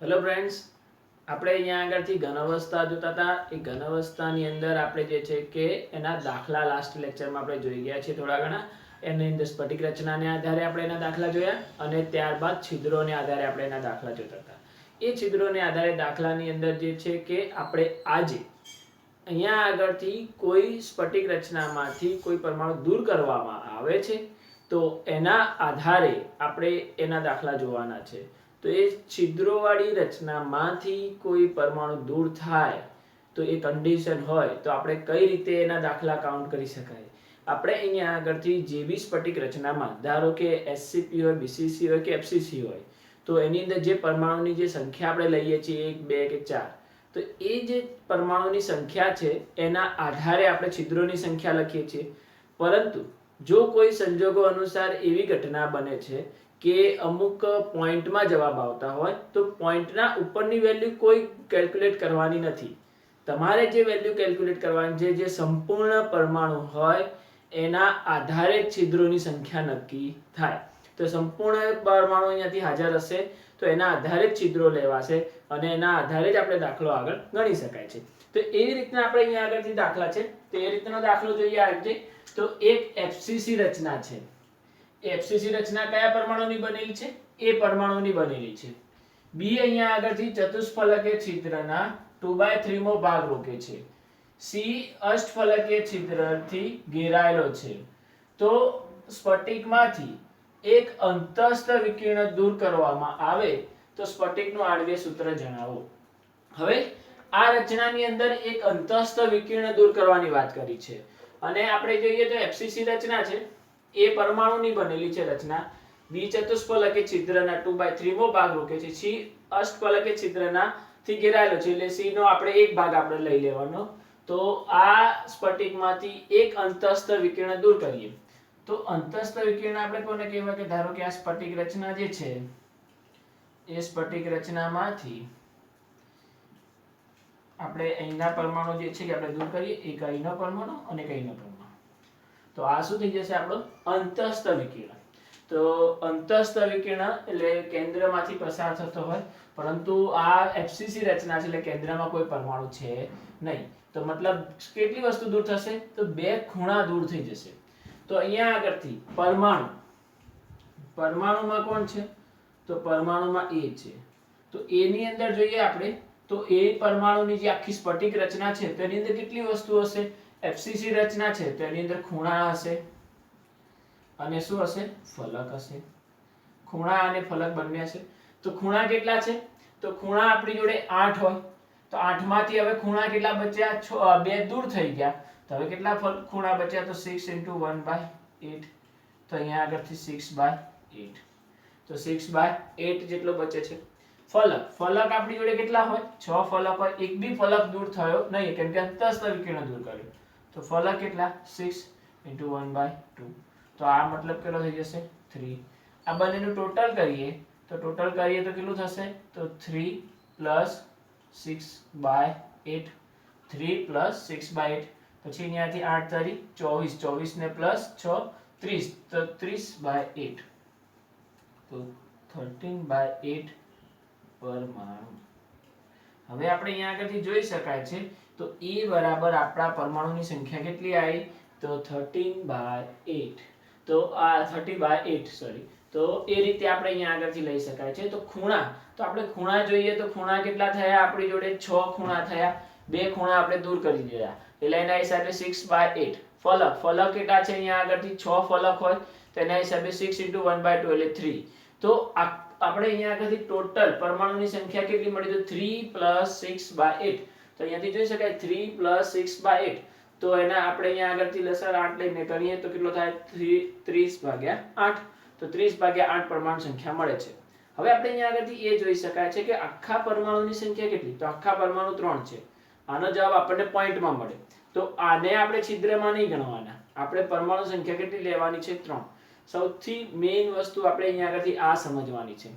Hello friends, આપણે અહીંયા આગળથી ઘન અવસ્થા જોતા હતા. એ ઘન અવસ્થાની અંદર આપણે જે છે કે એના દાખલા લાસ્ટ લેક્ચરમાં આપણે જોઈ ગયા છીએ થોડા ઘણા. એની અંદર સ્ફટિક રચનાને આધારે આપણે એના દાખલા જોયા અને ત્યારબાદ છિદ્રોને આધારે આપણે એના દાખલા જોતા હતા. એ છિદ્રોને આધારે દાખલાની અંદર જે છે કે આપણે આજે અહીંયા આગળથી કોઈ સ્ફટિક રચનામાંથી કોઈ પરમાણુ દૂર કરવામાં આવે છે તો એના આધારે આપણે એના દાખલા જોવાના છે. તો એ છિદ્રોવાળી રચનામાંથી કોઈ પરમાણુ દૂર થાય તો એ કન્ડિશન હોય તો આપણે કઈ રીતે એના દાખલા કાઉન્ટ કરી શકાય. આપણે અહીંયા આગળથી જે બી સ્ફટિક રચનામાં ધારો કે એસસીપી હોય, બીસીસી હોય કે એફસીસી હોય તો એની અંદર જે પરમાણુની જે સંખ્યા આપણે લઈએ છીએ 1 2 કે 4, તો એ જે પરમાણુની સંખ્યા છે એના આધારે આપણે છિદ્રોની સંખ્યા લખીએ છીએ. પરંતુ જો કોઈ સંજોગો અનુસાર એવી ઘટના બને છે કે અમુક પોઈન્ટમાં જવાબ આવતા હોય તો પોઈન્ટના ઉપરની વેલ્યુ કોઈ કેલ્ક્યુલેટ કરવાની નથી. તમારે જે વેલ્યુ કેલ્ક્યુલેટ કરવાની છે જે સંપૂર્ણ પરમાણુ હોય એના આધારે છિદ્રોની સંખ્યા નક્કી થાય. તો સંપૂર્ણ પરમાણુ અહીંયાથી હાજર હશે તો એના આધારે જ છિદ્રો લેવાશે અને એના આધારે જ આપણે દાખલો આગળ ગણી શકાય છે. તો એવી રીતના આપણે અહીંયા આગળથી દાખલા છે તો એ રીતનો દાખલો જોઈએ આજે. તો એક એફસીસી રચના છે. એફસીસી રચના કયા પરમાણુની બનેલી છે? એ પરમાણુની બનેલી છે. બી અહીંયા આગળથી ચતુષ્ફલકીય છિદ્રના 2/3 મો ભાગ રોકે છે. સી અષ્ટફલકીય છિદ્રથી ઘેરાયેલો છે. તો સ્ફટિકમાંથી એક અંતસ્થ વિકિરણ દૂર કરવામાં આવે તો સ્ફટિકનું આણ્વિય સૂત્ર જણાવો. હવે આ રચનાની અંદર એક અંતસ્થ વિકિરણ દૂર કરવાની વાત કરી છે અને આપણે જોઈએ તો એફસીસી રચના છે એ પરમાણુની બનેલી છે રચના. બી ચતુષ્ફલકીય છિદ્રના 2/3 મો ભાગ રોકે છે. સી અષ્ટફલકીય છિદ્રના થી ઘેરાયેલો છે એટલે સી નો આપણે એક ભાગ આપણે લઈ લેવાનો. તો આ સ્ફટિકમાંથી એક અંતસ્થ વિકિરણ દૂર કરીએ તો અંતસ્થ વિકિરણ આપણે કોને કહેવાય કે ધારો કે આ સ્ફટિક રચના જે છે એ સ્ફટિક રચનામાંથી આપણે અહીંના પરમાણુ જે છે કે આપણે દૂર કરીએ, એક અહીંનો પરમાણુ અને એક અહીંનો પરમાણુ. તો આ શું થઈ જશે આપણો અંતસ્થ વિકિરણ. તો અંતસ્થ વિકિરણ એટલે કેન્દ્રમાંથી પસાર થતો હોય, પરંતુ આ એફસીસી રચના છે એટલે કેન્દ્રમાં કોઈ પરમાણુ છે નહીં. તો મતલબ કેટલી વસ્તુ દૂર થશે? તો બે ખૂણા દૂર થઈ જશે. તો અહીંયા આગળથી પરમાણુમાં કોણ છે? તો પરમાણુમાં એ છે. તો એ ની અંદર જોઈએ આપણે તો એ પરમાણુની જે આખી સ્ફટિક રચના છે તેની અંદર કેટલી વસ્તુ હશે? એફસીસી રચના છે તો એની અંદર ખૂણા હશે અને શું હશે? ફલક હશે. ખૂણા અને ફલક બંને હશે. તો ખૂણા કેટલા છે? તો ખૂણા આપણી જોડે 8 હોય તો 8 માંથી હવે ખૂણા કેટલા બચ્યા? 2 દૂર થઈ ગયા. તો હવે કેટલા ખૂણા બચ્યા? તો 6 * 1/8. તો અહીંયા આગળથી 6/8. તો 6/8 જેટલો બચે છે. ફલક આપણી જોડે કેટલા હોય? 6 ફલક હોય. એક બી ફલક દૂર થયો નહીં કેમ કે અંતસ્થ વિકિરણ દૂર કર્યું. તો ફલક કેટલા? 6 * 1/2. તો આ મતલબ કેટલો થઈ જશે? 3. આ બંનેનું ટોટલ કરીએ તો કેટલું થશે? તો 3 + 6/8. 3 + 6/8. પછી અહીંયાથી 8 તારી 24 ને +6 30. તો 30/8. તો 13/8 પરમાણુ. હવે આપણે અહીંયા આગળથી જોઈ શકાય છે તો E બરાબર આપણા પરમાણુની સંખ્યા કેટલી આવી? તો 13/8. તો આ 30/8 સોરી. તો એ રીતે આપણે અહીંયા આગળથી લઈ શકાય છે. તો ખૂણા, તો આપણે ખૂણા જોઈએ તો ખૂણા કેટલા થયા? આપણી જોડે 6 ખૂણા થયા. બે ખૂણા આપણે દૂર કરી દીધા એટલે એના હિસાબે 6/8. ફલક કેટલા છે? અહીંયા આગળથી 6 ફલક હોય તો એના હિસાબે 6 * 1/2 એટલે 3. તો આપણે અહીંયા આગળથી ટોટલ પરમાણુની સંખ્યા કેટલી મળી? તો 3 + 6/8. તો અહીંયાથી જોઈ શકાય 3 + 6/8. તો એના આપણે અહીંયા આગળથી લસા 8 લઈને કરીએ તો કેટલો થાય? 30/8. તો 30/8 પરમાણુ સંખ્યા મળે છે. હવે આપણે અહીંયા આગળથી એ જોઈ શકાય છે કે આખા પરમાણુની સંખ્યા કેટલી? તો આખા પરમાણુ 3 છે. આનો જવાબ આપણને પોઈન્ટમાં મળે. તો આને આપણે છિદ્રમાં નહીં ગણવાના, આપણે પરમાણુ સંખ્યા કેટલી લેવાની છે? 3. સૌથી મેઇન વસ્તુ આપણે અહીંયા આગળથી આ સમજવાની છે.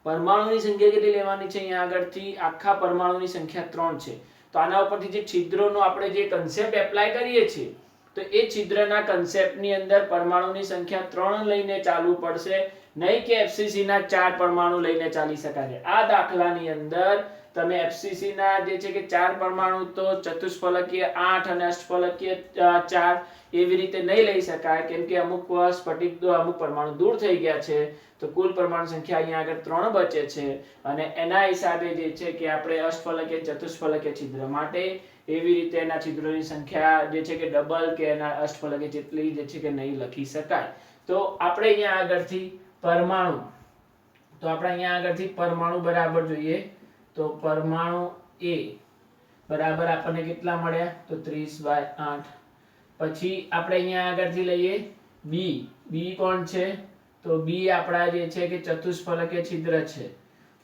પરમાણુની સંખ્યા કેટલી લેવાની છે? અહીંયા આગળથી આખા પરમાણુની સંખ્યા 3 છે. તો આના ઉપરથી જે છિદ્રોનો આપણે જે કન્સેપ્ટ એપ્લાય કરીએ છીએ તો એ છિદ્રના કન્સેપ્ટની અંદર પરમાણુની સંખ્યા 3 લઈને ચાલવું પડશે નહીં કે FCC ના 4 પરમાણુ લઈને ચાલી શકાય. આ દાખલાની અંદર તમે FCC ના જે છે કે 4 પરમાણુ તો ચતુષ્ફલકીય 8 અને અષ્ટફલકીય 4 એવી રીતે નહીં લઈ શકાય, કેમ કે અમુક સ્ફટિક અમુક પરમાણુ દૂર થઈ ગયા છે. તો કુલ પરમાણુ સંખ્યા અહીંયા આગળ 3 બચે છે, અને એના હિસાબે જે છે કે આપણે અષ્ટફલકીય ચતુષ્ફલકીય છિદ્ર માટે એવી રીતે એના છિદ્રોની સંખ્યા જે છે કે ડબલ કે એના અષ્ટફલકીય જેટલી જે છે કે નહીં લખી શકાય. તો આપણે અહીંયા આગળથી પરમાણુ બરાબર જોઈએ. તો પરમાણુ A બરાબર આપણને કેટલા મળ્યા? તો 30/8. પછી આપણે અહીંયા આગળથી લઈએ B કોણ છે? તો B આપણા જે છે કે ચતુષ્ફલકીય છિદ્ર છે.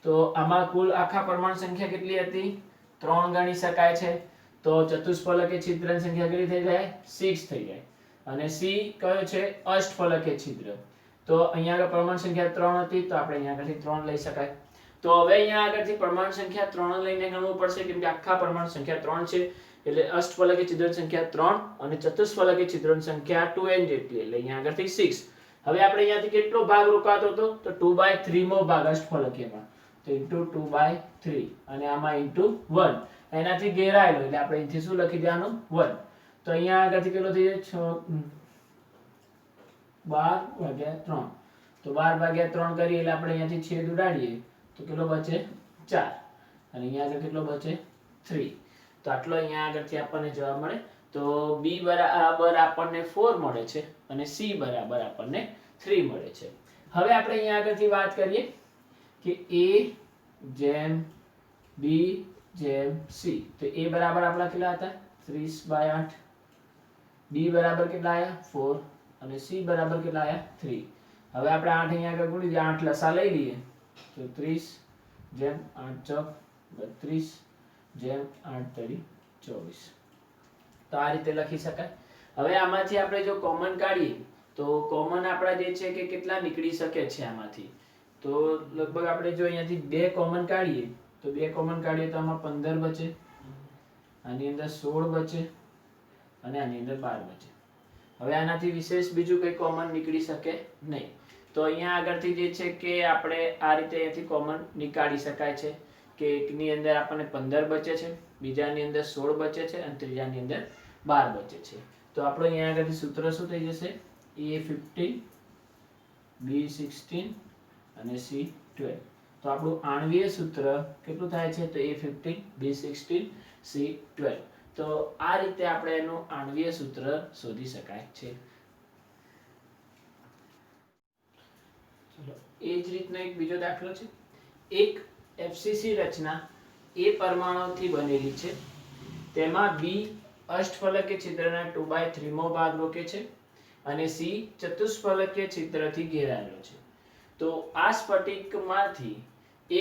તો આમાં કુલ આખા પરમાણુ સંખ્યા કેટલી હતી? 3 ગણી શકાય છે. તો ચતુષ્ફલકીય છિદ્રની સંખ્યા કેટલી થઈ જાય? 6 થઈ જાય. અને C કયો છે? અષ્ટફલકીય છિદ્ર. તો અહીંયા આગળ પરમાણુ સંખ્યા 3 હતી, તો આપણે અહીંયા આગળથી 3 લઈ શકાય. તો હવે અહીંયા આગળથી પરમાણુ સંખ્યા 3 લઈને ગણવું પડશે, કેમ કે આખા પરમાણુ સંખ્યા 3 છે. એટલે અષ્ટફલકીય છિદ્રની સંખ્યા 3 અને ચતુષ્ફલકીય છિદ્રોની સંખ્યા 2n જેટલી, એટલે અહીંયા આગળથી 6. હવે આપણે અહીંયાથી કેટલો ભાગ રોકાતો હતો? તો 2/3 મો ભાગ અષ્ટફલકીયમાં. તો * 2/3 અને આમાં * 1. એનાથી ઘેરાયેલો, એટલે આપણે અહીંથી શું લખી દેવાનું? 1. તો અહીંયા આગળથી કેટલો થઈ જાય? 12/3. તો 12/3 કરીએ એટલે આપણે અહીંયાથી છેદ ઉડાડીએ તો કેટલો બચે? 4. અને અહીંયા આગળ કેટલો બચે? 3. તો આટલો અહીંયા આગળથી આપણને જવાબ મળે. તો B બરાબર આપણને 4 મળે છે અને C બરાબર આપણને 3 મળે છે. હવે આપણે અહીંયા આગળથી વાત કરીએ કે A જેમ B જેમ C. તો A બરાબર આપણા કેટલા હતા? 30/8. B બરાબર કેટલા આયા? 4. અને C બરાબર કેટલા આયા? 3. હવે આપણે 8 અહીંયા આગળ ગુણી દઈએ, 8 લસા લઈ લઈએ. તો 30 જેમ 8 ચોક 32 જેમ 8 તરી 24. તો આ રીતે લખી શકાય. હવે આમાંથી આપણે જો કોમન કાઢીએ તો કોમન આપણા જે છે કે કેટલા નીકળી શકે છે આમાંથી? તો લગભગ આપણે જો અહીંયાથી 2 કોમન કાઢીએ તો 2 કોમન કાઢીએ તો આમાં 15 બચે, આની અંદર 16 બચે અને આની અંદર 12 બચે. હવે આનાથી વિશેષ બીજું કંઈ કોમન નીકળી શકે નહીં. તો અહીંયા આગળથી જે છે કે આપણે આ રીતે અહીંયાથી કોમન નીકાળી શકાય છે કે એકની અંદર આપણને 15 બચે છે, બીજાની અંદર 16 બચે છે અને ત્રીજાની અંદર 12 બચે છે. તો આપણો અહીંયા આગળથી સૂત્ર શું થઈ જશે? A15 B16 અને C12. તો આપણું આણ્વીય સૂત્ર કેટલું થાય છે? તો A15 B16 C12. તો આ રીતે આપણે એનું આણ્વીય સૂત્ર શોધી શકાય છે. ચલો, એ જ રીતનો એક બીજો દાખલો છે. એક FCC રચના A પરમાણુથી બનેલી છે. તેમાં B અષ્ટફલકીય છિદ્રના 2/3 મો ભાગ રોકે છે અને C ચતુષ્ફલકીય છિદ્રથી ઘેરાયેલો છે. તો આ સ્ફટિકમાંથી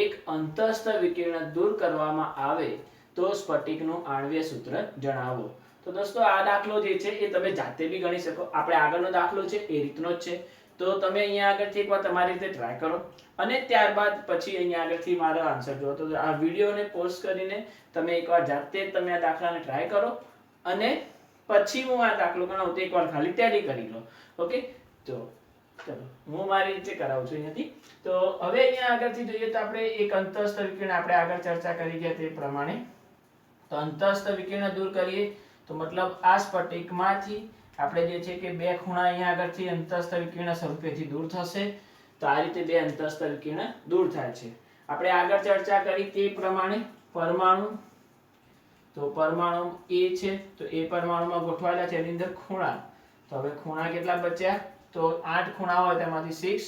એક અંતસ્થ વિકિરણ દૂર કરવામાં આવે તો સ્ફટિકનું આણ્વીય સૂત્ર જણાવો. તો દોસ્તો આ દાખલો જે છે એ તમે જાતે બી ગણી શકો. આપણે આગળનો દાખલો છે એ રીતનો જ છે. તો તમે અહીંયા આગળથી એકવાર તમારી રીતે ટ્રાય કરો અને ત્યારબાદ પછી અહીંયા આગળથી મારો આન્સર જુઓ. તો આ વિડીયોને પોઝ કરીને તમે એકવાર જાતે તમે આ દાખલાને ટ્રાય કરો અને પછી હું આ દાખલો ગણાવું તો એકવાર ખાલી ટેલી કરી લો. ઓકે, તો ચલો હું મારી રીતે કરાવું છું અહીંયાથી. તો હવે અહીંયા આગળથી જોઈએ તો આપણે એક અંતસ્થ વિકિરણ આપણે આગળ ચર્ચા કરી ગયા તે પ્રમાણે. તો અંતસ્થ વિકિરણ દૂર કરીએ તો મતલબ આ સ્ફટિકમાંથી આપણે જે છે કે 2 ખૂણા અહીંયા આગળથી અંતસ્થ વિકિરણ સ્વરૂપેથી દૂર થશે. તો આ રીતે 2 અંતસ્થ વિકિરણ દૂર થાય છે. આપણે આગળ ચર્ચા કરી તે પ્રમાણે પરમાણુ, તો પરમાણુ A છે તો એ પરમાણુમાં ગોઠવાયેલા છે એની અંદર ખૂણા. તો હવે ખૂણા કેટલા બચ્યા? તો 8 ખૂણા હોય તેમાંથી 6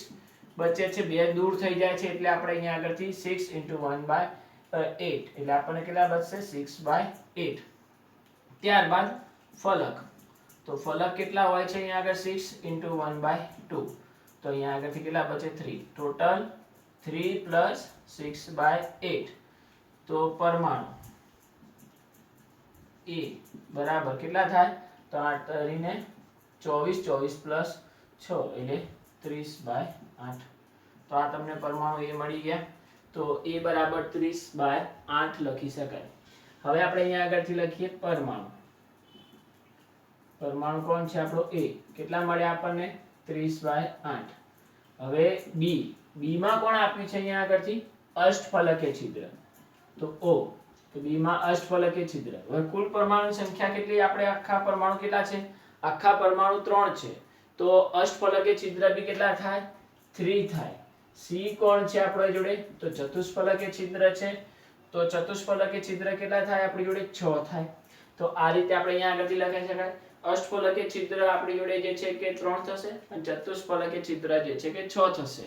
બચે છે, 2 દૂર થઈ જાય છે એટલે આપણે અહીંયા આગળથી 6 * 1/8 એટલે આપણને કેટલા બચશે? 6/8. ત્યારબાદ ફલક. તો ફલક કેટલા હોય છે અહીંયા આગળ? 6 * 1/2. તો અહીંયા આગળથી કેટલા બચે? 3. ટોટલ 3 + 6/8. તો પરમાણુ A બરાબર કેટલા થાય? તો 8 કરીને 24, 24 + 6 એટલે 30/8. તો આ તમને પરમાણુ A મળી ગયા. તો A બરાબર 30/8 લખી શકાય. હવે આપણે અહીંયા આગળથી લખીએ પરમાણુ. પરમાણુ કોણ છે આપણો? A. કેટલા મળ્યા આપણને? 30/8. હવે બી માં કોણ આપ્યું છે અહીંયા આગળથી અષ્ટફલકીય છિદ્ર, તો O, તો બી માં અષ્ટફલકીય છિદ્ર. હવે કુલ પરમાણુ સંખ્યા કેટલી, આપણે આખા પરમાણુ કેટલા છે, આખા પરમાણુ 3 છે, તો અષ્ટફલકીય છિદ્ર બી કેટલા થાય, 3 થાય. સી કોણ છે આપણા જોડે, તો ચતુષ્ફલકીય છિદ્ર છે, તો ચતુષ્ફલકીય છિદ્ર કેટલા થાય આપણી જોડે, 6 થાય. તો આ રીતે આપણે અહીંયા આગળથી લખી શકાય. અષ્ટફલકીય છિદ્ર આપણી જોડે જે છે કે 3 થશે અને ચતુષ્ફલકીય છિદ્ર જે છે કે 6 થશે.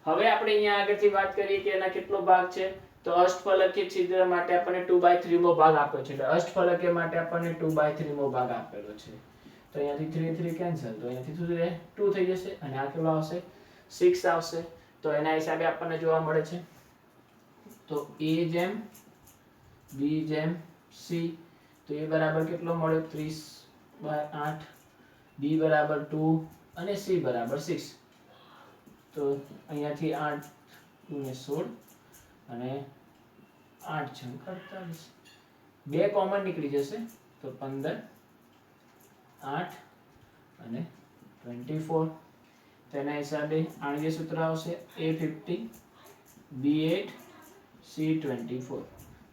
હવે આપણે અહીંયા આગળથી વાત કરીએ કે એના કેટલો ભાગ છે, તો અષ્ટફલકીય છિદ્ર માટે આપણને 2/3 મો ભાગ આપ્યો છે, એટલે અષ્ટફલકીય માટે આપણને 2/3 મો ભાગ આપેલો છે. તો અહીંયાથી 3 3 કેન્સલ, તો અહીંયાથી શું થશે, 2 થઈ જશે અને આ કેટલો આવશે, 6 આવશે. તો એના હિસાબે આપણને જોવા મળે છે, તો A જેમ B જેમ C, તો A બરાબર કેટલો મળ્યો, 30/8, B બરાબર 2 અને C બરાબર 6. તો અહીંયાથી 8 × 16 અને 8 × 48, 2 કોમન નીકળી જશે, તો 15, 8 અને 24. તેના હિસાબે આણ્વીય સૂત્ર આવશે A50, B8, C24.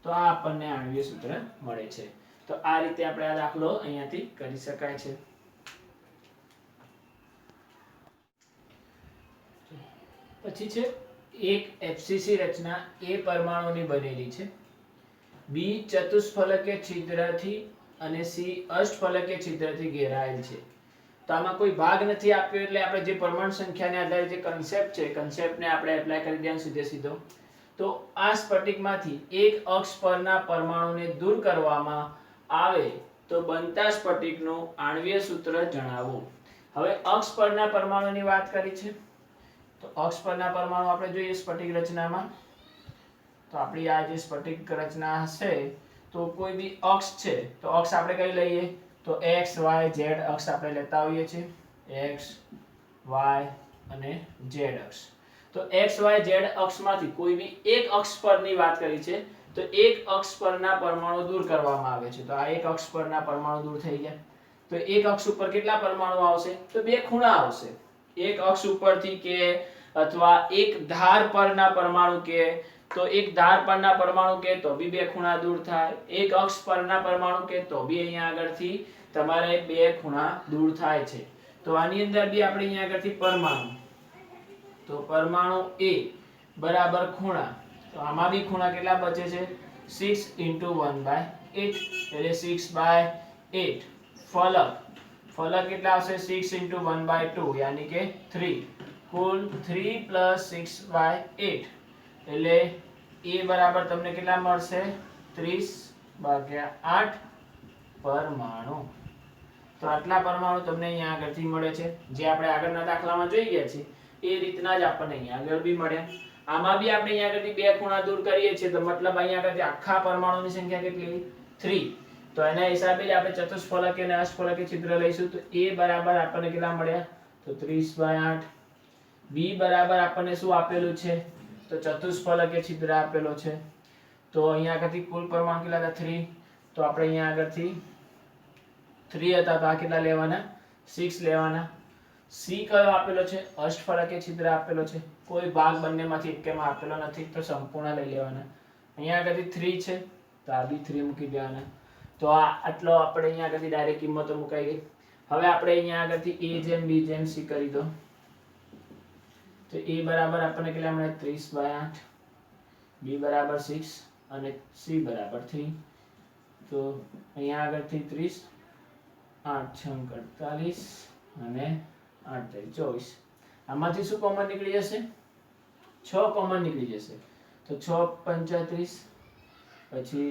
તો આ આપણને આણ્વીય સૂત્ર મળે છે. તો આ રીતે આપણે આ દાખલો અહીંયાથી કરી શકાય છે. પછી છે એક FCC રચના A પરમાણુની બનેલી છે, B ચતુષ્ફલકીય છિદ્રથી અને C અષ્ટફલકીય છિદ્રથી ઘેરાયેલ છે. તો આમાં કોઈ ભાગ નથી આપ્યો, એટલે આપણે જે પરમાણુ સંખ્યાને આધારે જે કન્સેપ્ટ છે, કન્સેપ્ટને આપણે એપ્લાય કરી દેવાનું સીધે સીધો. તો આ સ્ફટિકમાંથી એક અક્ષ પરના પરમાણુને દૂર કરવામાં આવે તો બનતા સ્ફટિકનું આણ્વીય સૂત્ર જણાવો. હવે અક્ષ પરના પરમાણુની વાત કરી છે, તો અક્ષ પરના પરમાણુ આપણે જોઈએ સ્ફટિક રચનામાં, તો આપણી આ જે સ્ફટિક રચના હશે, તો કોઈ બી અક્ષ છે, તો અક્ષ આપણે કઈ લઈએ, તો x y z અક્ષ આપણે લેતા હોઈએ છીએ, x y અને z અક્ષ. તો x y z અક્ષમાંથી કોઈ બી એક અક્ષ પરની વાત કરી છે, તો એક અક્ષ પરના પરમાણુ દૂર કરવામાં આવે છે. તો આ એક અક્ષ પરના પરમાણુ દૂર થઈ ગયા. તો એક અક્ષ ઉપર કેટલા પરમાણુ આવશે, તો 2 ખૂણા આવશે. એક અક્ષ ઉપરથી કે અથવા એક ધાર પરના પરમાણુ કે, તો એક ધાર પરના પરમાણુ કે તો બી 2 ખૂણા દૂર થાય. એક અક્ષ પરના પરમાણુ કે તો બી અહીંયા આગળથી તમારે 2 ખૂણા દૂર થાય છે. તો આની અંદર બી આપણે અહીંયા આગળથી પરમાણુ, તો પરમાણુ A બરાબર ખૂણા, તો આમાં બી ખૂણા કેટલા બચે છે, 6 × 1/8, એટલે 6/8. ફલક, ફલક કેટલા આવશે, 6 × 1/2, યાની કે 3. કુલ 3 + 6/8, એટલે A બરાબર તમને કેટલા મળશે, 30/8 પરમાણુ. તો આટલા પરમાણુ તમને અહીંયા આગળથી મળે છે, જે આપણે આગળના દાખલામાં જોઈ ગયા છીએ એ રીતના જ આપણને અહીંયા આગળ બી મળ્યા. આમાં બી આપણે અહીંયા આગળથી 2 ખૂણા દૂર કરીએ છીએ, તો મતલબ અહીંયા આગળથી આખા પરમાણુની સંખ્યા કેટલી, 3. તો એના હિસાબે જ આપણે ચતુષ્ફલકીય અને અષ્ટફલકીય છિદ્ર લઈશું. તો A બરાબર આપણને કેટલા મળ્યા, તો 30/8. B બરાબર આપણને શું આપેલું છે, તો ચતુષ્ફલકીય છિદ્ર આપેલો છે. તો અહીંયા આગળથી કુલ પરમાણુ કેટલા હતા, 3. તો આપણે અહીંયા આગળથી 3 હતા, તો આ કેટલા લેવાના, 6 લેવાના. C કયો આપેલો છે, અષ્ટફલકીય છિદ્ર આપેલો છે, કોઈ ભાગ બંનેમાંથી એકેમાં આપેલો નથી, તો સંપૂર્ણ લઈ લેવાના. અહીંયા આગળથી 3 છે, તો આ બી 3 મૂકી દેવાના. તો આ આટલો આપણે અહીંયા આગળથી ડાયરેક્ટ કિંમતો મુકાઈ ગઈ. હવે આપણે અહીંયા આગળથી A જેમ B જેમ C કરી દો. તો A બરાબર આપણને કેટલા મળે, 30/8, B બરાબર 6 અને C બરાબર 3. તો અહીંયા આગળથી 30, 8 × 48 અને 8 × 24. આમાંથી શું કોમન નીકળી જશે, 6 કોમન નીકળી જશે. તો 6 × 35, પછી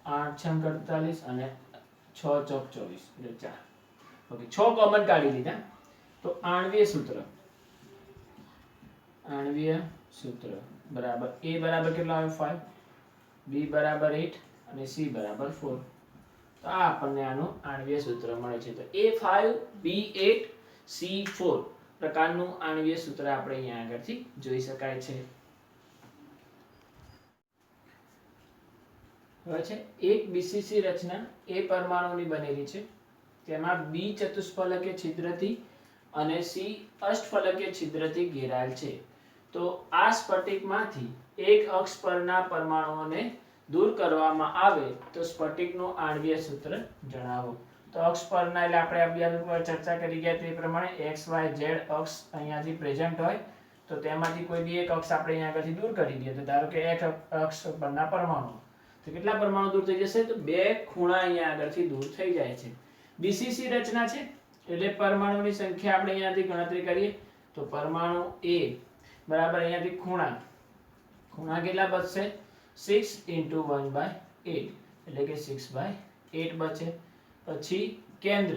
8 × 48 અને 6 × 24, એટલે 4. ઓકે, 6 કોમન કાઢી લીધા. તો આણ્વીય સૂત્ર, આણ્વીય સૂત્ર બરાબર A બરાબર કેટલા આવે, 5, B બરાબર 8 અને C બરાબર 4. તો આ આપણને આનું આણ્વીય સૂત્ર મળે છે. તો A5B8 C4 પ્રકારનું આણ્વીય સૂત્ર આપણે અહીંયા આગળથી જોઈ શકાય છે. હવે છે એક BCC રચના A પરમાણુની બનેલી છે, તેમાં B ચતુષ્ફલકીય છિદ્રથી અને સી અષ્ટફલકીય છિદ્રથી ઘેરાયેલ છે. તો આ સ્ફટિકમાંથી એક અક્ષ પરના પરમાણુઓને દૂર કરવામાં આવે તો સ્ફટિકનું આણ્વીય સૂત્ર જણાવો. તો અક્ષ પરના એટલે આપણે અભ્યાસ ઉપર ચર્ચા કરી ગયા તે પ્રમાણે x y z અક્ષ અહીંયાથી પ્રેઝન્ટ હોય તો તેમાંથી કોઈ બી એક અક્ષ આપણે અહીંયા આગળથી દૂર કરી દઈએ. તો ધારો કે x અક્ષ પરના પરમાણુ તો કેટલા પરમાણુ દૂર થઈ જશે? તો બે ખૂણા અહીંયા આગળથી દૂર થઈ જાય છે. બીસીસી રચના છે એટલે પરમાણુની સંખ્યા આપણે અહીંયાથી ગણતરી કરીએ તો પરમાણુ A બરાબર અહીંયાથી ખૂણા કેટલા બચશે? 6 * 1/8 એટલે કે 6/8 બચે. પછી કેન્દ્ર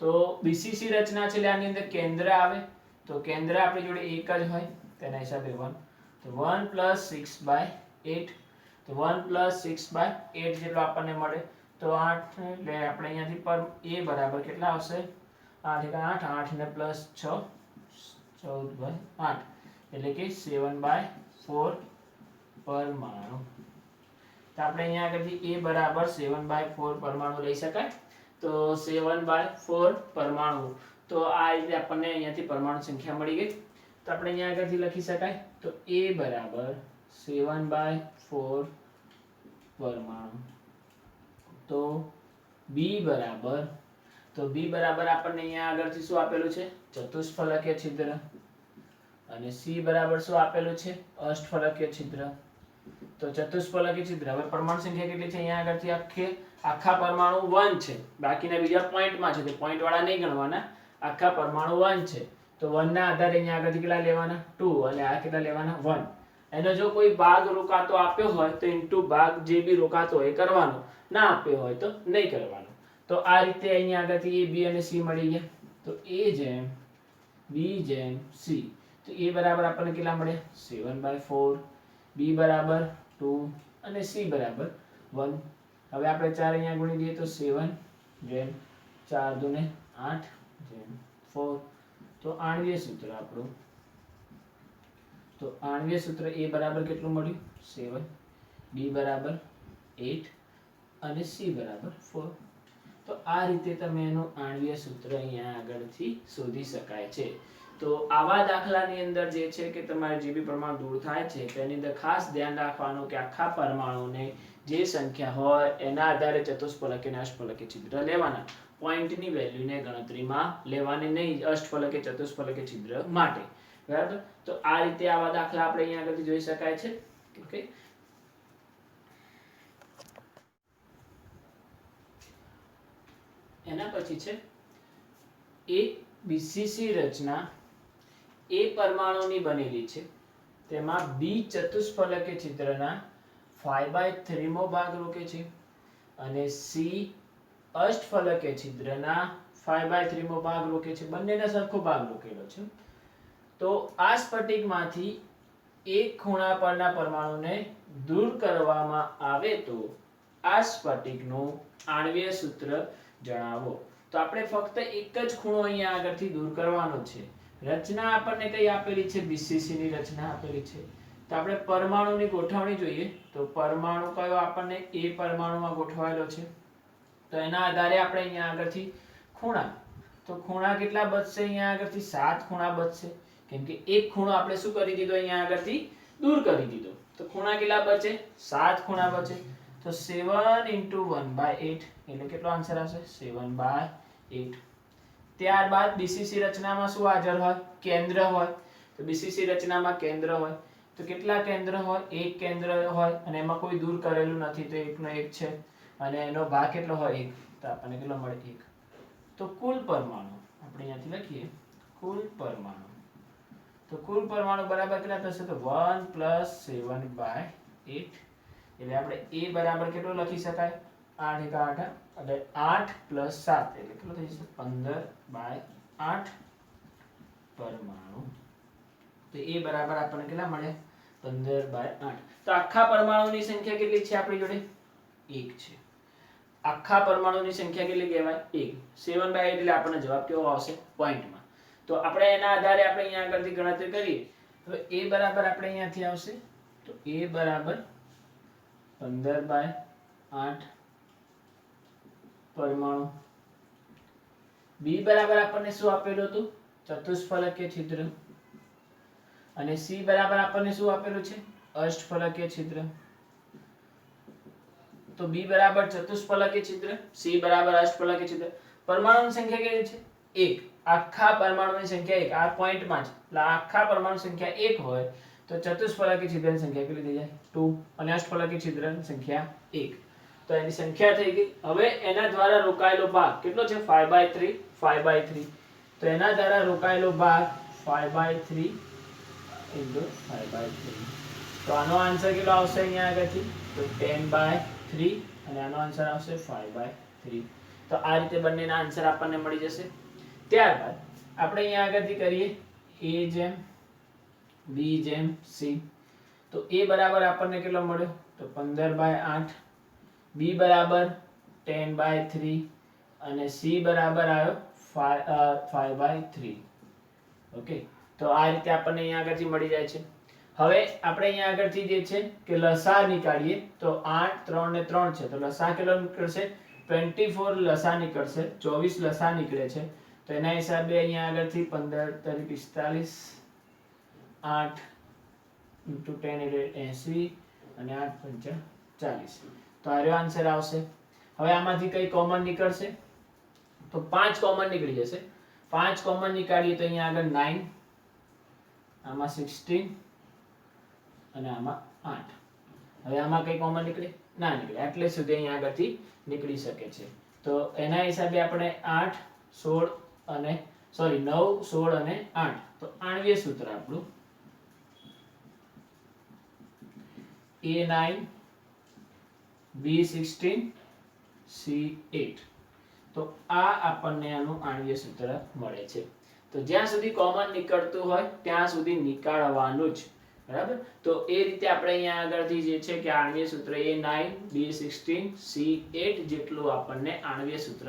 તો બીસીસી રચના છે એટલે આની અંદર કેન્દ્ર આવે તો કેન્દ્ર આપણી જોડે એક જ હોય તેના હિસાબે 1 તો 1 + 6/8 તો 1 + 6/8 જેટલો આપણને મળે તો 8 એટલે આપણે અહીંયાથી પર a બરાબર કેટલા આવશે? 8 * 8 8 ને +6 14/8 એટલે કે 7/4 પરમાણુ. તો આપણે અહીંયા આગળથી a બરાબર 7/4 પરમાણુ લઈ શકાય. તો 7/4 પરમાણુ તો આ રીતે આપણને અહીંયાથી પરમાણુ સંખ્યા મળી ગઈ. તો આપણે અહીંયા આગળથી લખી શકાય તો a બરાબર 7/4 પરમાણુ. તો b બરાબર આપણને અહીંયા આગળથી શું આપેલું છે? ચતુષ્ફલકીય છિદ્ર. અને c બરાબર શું આપેલું છે? અષ્ટફલકીય છિદ્ર. તો ચતુષ્ફલકીય છિદ્ર હવે પરમાણુ સંખ્યા કેટલી છે? અહીંયા આગળથી આખા પરમાણુ 1 છે, બાકીના બીજા પોઈન્ટમાં છે તો પોઈન્ટ વાળા નહીં ગણવાના. આખા પરમાણુ 1 છે તો 1 ના આધારે અહીંયા આગળથી કેટલા લેવાના? 2 અને આ કેટલા લેવાના? 1. એનો જો કોઈ ભાગ રોકાતો આપ્યો હોય તો ઇન્ટુ ભાગ જે બી રોકાતો હોય કરવાનો, ના આપ્યો હોય તો નહીં કરવાનો. તો આ રીતે અહીંયા આગળથી a b અને c મળી ગયા. તો a જેમ b જેમ c તો a બરાબર આપણને કેટલા મળે? 7/4 b બરાબર 2 અને c બરાબર 1. હવે આપણે 4 અહીંયા ગુણી દઈએ તો 7 જેમ 4 * 2 = 8 જેમ 4 તો આણ્વીય સૂત્ર આપણું તો આણ્વીય સૂત્ર a બરાબર કેટલું મળ્યું? 7 b બરાબર 8 અને c બરાબર 4. તો આ રીતે તમે એનું આણ્વીય સૂત્ર અહીંયા આગળથી શોધી શકાય છે. તો આવા દાખલાની અંદર જે છે કે તમારે જે બી પરમાણુ દૂર થાય છે તેની અંદર ખાસ ધ્યાન રાખવાનું કે આખા પરમાણુને જે સંખ્યા હોય એના આધારે ચતુષ્ફલકીય અને અષ્ટફલકીય છિદ્ર લેવાના. પોઈન્ટની વેલ્યુને ગણતરીમાં લેવાની નહીં અષ્ટફલકીય ચતુષ્ફલકીય છિદ્ર માટે. બરાબર? તો આ રીતે આવા દાખલા આપણે અહીંયા આગળથી જોઈ શકાય છે. ઓકે, એના પછી છે એક બીસીસી રચના A પરમાણુની બનેલી છે. તેમાં B ચતુષ્ફલકીય છિદ્રના 5/3 મો ભાગ રોકે છે અને C અષ્ટફલકીય છિદ્રના 5/3 મો ભાગ રોકે છે. બંનેને સરખો ભાગ રોકેલો છે. તો આ સ્ફટિકમાંથી એક ખૂણા પરના પરમાણુને દૂર કરવામાં આવે તો આ સ્ફટિકનું આણ્વીય સૂત્ર જણાવો. તો આપણે ફક્ત એક જ ખૂણો અહીંયા આગળથી દૂર કરવાનો છે. રચના આપણને કઈ આપેલી છે? બીસીસી ની રચના આપેલી છે. તો આપણે પરમાણુની ગોઠવણી જોઈએ તો પરમાણુ કયો આપણને A પરમાણુમાં ગોઠવાયેલો છે. તો એના આધારે આપણે અહીંયા આગળથી ખૂણા તો ખૂણા કેટલા બચશે? અહીંયા આગળથી 7 ખૂણા બચશે કેમ કે એક ખૂણો આપણે શું કરી દીધો? અહીંયા આગળથી દૂર કરી દીધો. તો ખૂણા કેટલા બચે? 7 ખૂણા બચે. તો 7 * 1/8 એટલે કેટલો આન્સર આવશે? 7/8. ત્યારબાદ બીસીસી રચનામાં શું હાજર હોય? કેન્દ્ર હોય. તો બીસીસી રચનામાં કેન્દ્ર હોય તો કેટલા કેન્દ્ર હોય? એક કેન્દ્ર હોય અને એમાં કોઈ દૂર કરેલું નથી તો એકનો એક છે અને એનો ભાગ કેટલો હોય? 1. તો આપણને કેટલો મળે? 1. તો કુલ પરમાણુ આપણે અહીંયાથી લખીએ કુલ પરમાણુ. તો કુલ પરમાણુ બરાબર કેટલા થશે? તો 1 + 7/8 એટલે આપણે a બરાબર કેટલો લખી શકાય? 8 * 8 એટલે 8 + 7 એટલે કેટલો થઈ જશે? 15/8 પરમાણુ. તો a બરાબર આપણને કેટલા મળે? 15/8. તો આખા પરમાણુની સંખ્યા કેટલી છે આપણી જોડે? 1 છે. આખા પરમાણુની સંખ્યા કેટલી કહેવાય? 1. 7/8 એટલે આપણને જવાબ કેવો આવશે? પોઈન્ટમાં. તો આપણે એના આધારે આપણે અહીંયા આગળથી ગણતરી કરીએ. હવે a બરાબર આપણે અહીંયાથી આવશે તો a બરાબર 15/8 પરમાણુ. b બરાબર આપણને શું આપેલું હતું? ચતુષ્ફલકીય છિદ્ર અને C બરાબર આપણને શું આપેલું છે અષ્ટફલકીય છિદ્ર. તો B બરાબર ચતુષ્ફલકીય છિદ્ર, C બરાબર અષ્ટફલકીય છિદ્ર. પરમાણુની સંખ્યા કેટલી છે 1. આખા પરમાણુની સંખ્યા 1 આ પોઈન્ટમાં છે એટલે આખા પરમાણુ સંખ્યા 1 હોય તો ચતુષ્ફલકીય છિદ્રની સંખ્યા કેટલી થઈ જાય 2 અને અષ્ટફલકીય છિદ્રની સંખ્યા 1. તો એની સંખ્યા થઈ ગઈ. હવે એના દ્વારા રોકાયેલો ભાગ કેટલો છે 5/3 5/3. તો એના દ્વારા રોકાયેલો ભાગ 5/3 into 5/3. તો આનો આન્સર કેટલો આવશે અહીંયા આગળથી તો 10/3 અને આનો આન્સર આવશે 5/3. તો આ રીતે બંનેના આન્સર આપણને મળી જશે. ત્યારબાદ આપણે અહીંયા આગળથી કરીએ A જેમ B જેમ C. તો A બરાબર આપણને કેટલો મળ્યો તો 15/8, B બરાબર 10/3 અને C બરાબર આવ્યો 5/3. ઓકે, તો આ રીતે આપણને અહીંયા આગળથી મળી જાય છે. હવે આપણે અહીંયા આગળથી જે છે કે લસા નીકાળીએ તો 8 3 ને 3 છે તો લસા કેટલો નીકળશે 24 લસા નીકળશે 24 લસા નીકળે છે. તો એના હિસાબે અહીંયા આગળથી 15 * 45 8 * 10 એટલે 80 અને 8 * 5 40. તો આનો આન્સર આવશે. હવે આમાંથી કઈ કોમન નીકળશે તો 5 કોમન નીકળી જશે. 5 કોમન નીકાળીએ તો અહીંયા આગળ 9, આમાં 16 અને આમાં 8. હવે આમાં કઈ કોમન નીકળે ના નીકળે એટલે સુધી અહીંયા આગળથી નીકળી શકે છે. તો એના હિસાબે આપણે 8 16 અને 9 16 અને 8. તો આણ્વીય સૂત્ર આપણું A9 B16 C8. તો આ આપણને આનું આણ્વીય સૂત્ર મળે છે. તો જ્યાં સુધી કોમન નીકળતું હોય ત્યાં સુધી નીકાળવાનું જ, બરાબર. તો એ રીતે આપણે અહીંયા આગળથી જે છે કે આણ્વીય સૂત્ર A9 B16 C8 જેટલું આપણને આણ્વીય સૂત્ર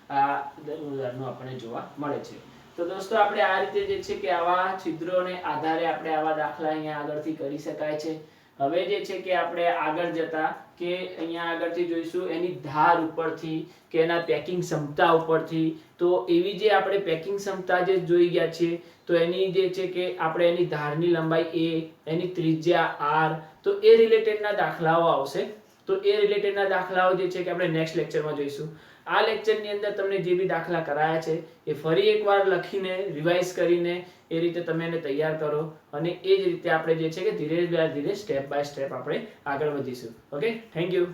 આ ઉદાહરણનું આપણને જોવા મળે છે. તો દોસ્તો આપણે આ રીતે જે છે કે આવા છિદ્રોને આધારે આપણે આવા દાખલા અહીંયા આગળથી કરી શકાય છે. હવે જે છે કે આપણે આગળ જતા કે અહીંયા આગળથી જોઈશું એની ધાર ઉપરથી કે એના પેકિંગ ક્ષમતા ઉપરથી. તો એવી જે આપણે પેકિંગ ક્ષમતા જે જોઈ ગયા છે તો એની જે છે કે આપણે એની ધારની લંબાઈ a, એની ત્રિજ્યા r, તો એ રિલેટેડના દાખલાઓ આવશે. તો એ રિલેટેડના દાખલાઓ જે છે કે આપણે નેક્સ્ટ લેક્ચરમાં જોઈશું. આ લેક્ચરની અંદર તમને જે બી દાખલા કરાયા છે એ ફરી એકવાર લખીને રિવાઇઝ કરીને એ રીતે તમે એને તૈયાર કરો અને એ જ રીતે આપણે જે છે કે ધીરે સ્ટેપ બાય સ્ટેપ આપણે આગળ વધીશું. Okay, thank you.